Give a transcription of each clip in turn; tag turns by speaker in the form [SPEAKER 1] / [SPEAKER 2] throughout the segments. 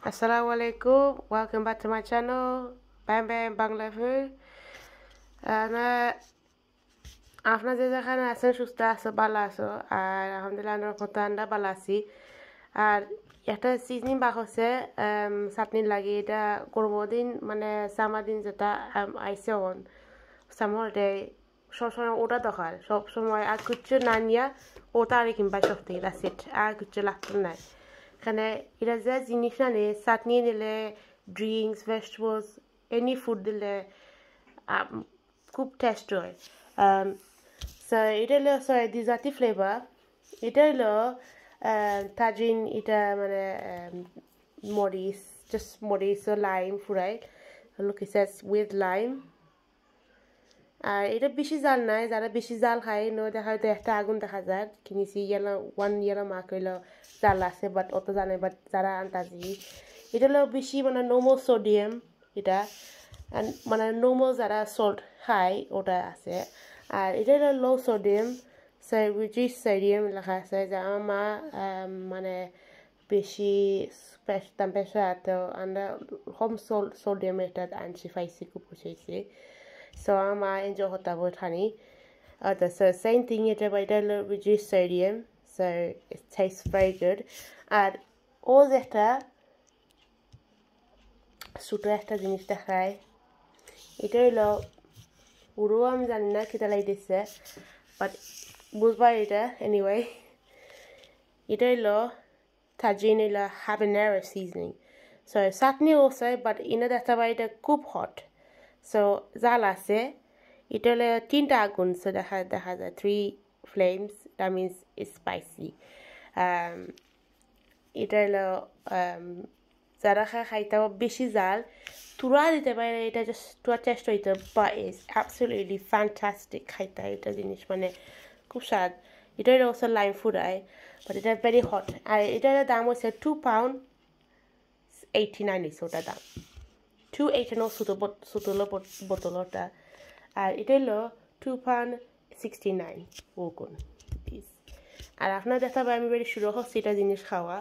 [SPEAKER 1] Assalamualaikum, welcome back to my channel, Bam Bam Bangla Food. আপনার যেখানে আছেন সুস্থ আছে ভালো আছো আর আলহামদুলিল্লাহ আমরা কত আন্ডা ভালো আছি আর একটা সিজনিং বাক হচ্ছে চাটনি লাগে এটা গরমের দিন মানে সামার দিন যেটা আইসে অন সামার ডে সবসময় ওটা দরকার সবসময় আর কিছু না নিয়ে ওটা আর কিংবা সব থেকে সেট আর কিছু লাগতো না এখানে এটা যে জিনিস না নেই চাটনি দিলে ড্রিঙ্কস ভেজিটেবলস এনি ফুড দিলে খুব টেস্ট হয় so এটা হলো ডিজার্টি ফ্লেভার এটা হলো তাজিন এটা মানে মরিচ জাস্ট মরিচ ও লাইম ফুরাই look it says with lime আর এটা বেশি জাল নাই যারা বেশি জাল খায় নো দেখা হয়তো একটা আগুন দেখা যায় কিনেছি ইয়েলো ওয়ান ইয়েলো মার্ক হইলো জাল আছে বাট অত জানে বাট যারা আন্তাজি এটা হলো বেশি মানে নোমো সোডিয়াম এটা মানে নোমো যারা সল্ট খায় ওটা আছে আর এটা হলো লো সোডিয়াম রিডিউস সোডিয়াম লেখা আছে যা আমার মানে বেশি টেম্পারেচার তো আমরা কম সোডিয়াম এটা আনছি পাইছি খুব বুঝেছি so আমার এনজয় হতে হবে থানি so same thing এটা এটা হলো reduce sodium so it tastes very good আর ও যেটা ছোটো একটা জিনিস দেখায় এটা হলো পুরো আমি জানি না খেতে লাগতেছে বাট বুঝবা এটা এনিওয়ে এটা হলো তাজিন হলো হাবানেরো সিজনিং সো চাটনি আছে বাট ইনে দেখা পাই এটা খুব হট সো জাল আছে এটা হলো তিনটা আগুন সো দেখা যায় 3 flames that means it's spicy এটা হলো যারা খাইতে বেশি জাল তুরা দিতে পারে এটা জাস্ট তুরা টেস্ট হইতে বাট ইটস অ্যাবসলিউটলি ফ্যান্টাস্টিক খাইতে এটা জিনিস মানে খুব স্বাদ এটা হলো অলসো লাইম ফুরাই বাট এটা ভেরি হট আর এটার দাম হচ্ছে £2.89 হইছে ওটার দাম £2.89 ছোটো বোতলটা আর এটা হলো £2.69 ওগুন পিস আর আপনার দেখা পাই আমি বেশি শুরু হচ্ছে এটা জিনিস খাওয়া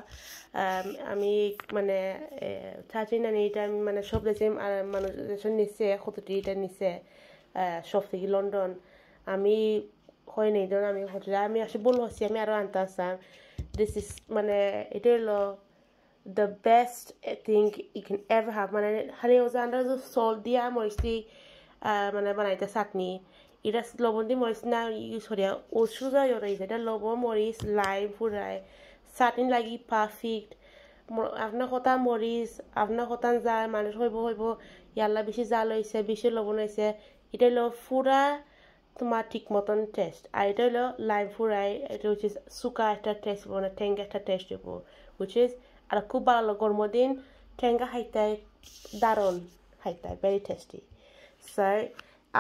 [SPEAKER 1] আমি মানে চাচি না এটা আমি মানে সব দেশে মানুষ নিচ্ছে কতটি এটা নিচ্ছে সব থেকে লন্ডন আমি হয় নেই ধরুন আমি হোটেলে আমি আসলে বলবো হচ্ছি আমি আরও আনতে আসতাম দিস ইস মানে এটা হলো the best thing you can ever have মানে খালি ওই যে আমরা যে সল্ট দিয়া মরিচ দি মানে বানাইতে চাটনি এটা লবণ দি মরিচ না ইউজ করিয়া ওষুধ ইয়ে এটা লবণ মরিচ লাইম ফুরাই চাটনি লাগি পারফেক্ট আপনার কথা মরিচ আপনার কথা জাল মানুষ হইব ইয়াল্লা বেশি জাল হয়েছে বেশি লবণ হয়েছে এটা হলো ফুরা তোমার ঠিক মতন টেস্ট আর এটা হলো লাইম ফুরাই এটা হচ্ছে শুকা একটা টেস্ট মানে ঠেঙ্গা একটা টেস্ট হইব which is আর খুব ভালো গরমের দিন ঠেঙ্গা খাইতে দারুণ খাইতে ভেরি টেস্টি সো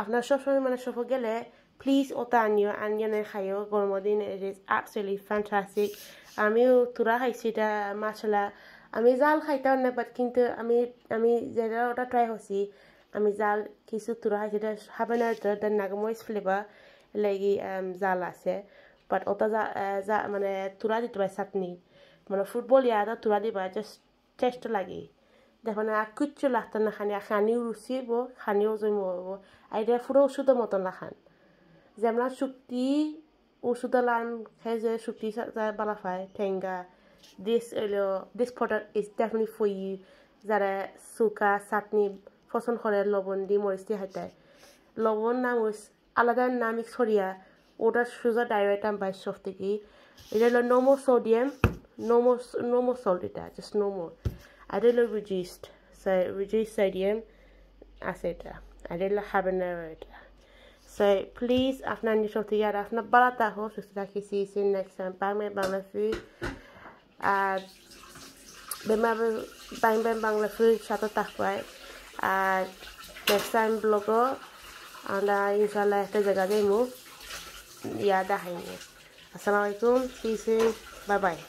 [SPEAKER 1] আপনার সবসময় মানে সফর গেলে প্লিজ ওটা আনিও না খাইও গরমের দিন ইট ইজ অ্যাবসলিউটলি ফ্যান্টাস্টিক আমিও তুরা খাইছি এটা মাশাআল্লাহ আমি জাল খাইতাম না বাট কিন্তু আমি যেটা ওটা ট্রাই করছি আমি জাল কিছু তুরা খাইছি এটা হাবানেরো নাগামরিচ ফ্লেভার লাগি জাল আছে বাট ওটা মানে তুরা দিতে পারে চাটনি মানে ফুটবল ইয়াদা তুলা দিবা জাস্ট টেস্ট লাগে দেখো না আর কিচ্ছু লাগতো না খানিও রুচিব খানিও জমব আর এটা পুরো ওষুধের মতন লাখান যেমন শুক্তি ওষুধ লান খাই যে শুক্তি বালা পায় ঠেঙ্গা this product is definitely for you যারা শুকা চাটনি পছন্দ করে লবণ দি মরিচ দিয়ে খাইতে লবণ না মরিচ আলাদা না মিক্স করিয়া ওটা সোজা ডাইরেক্ট আমি পাই সব থেকে এটা হলো no more sodium no more salt it just no more I did a reduced sodium acid I did a habanero so please after you show the yard after balata ho so that you see you next time Bangla food remember Bangla food shato takpai next time blogo and inshallah একটা জায়গা যাইমু ইয়া দেখাইমু আসসালামু আলাইকুম see you soon bye bye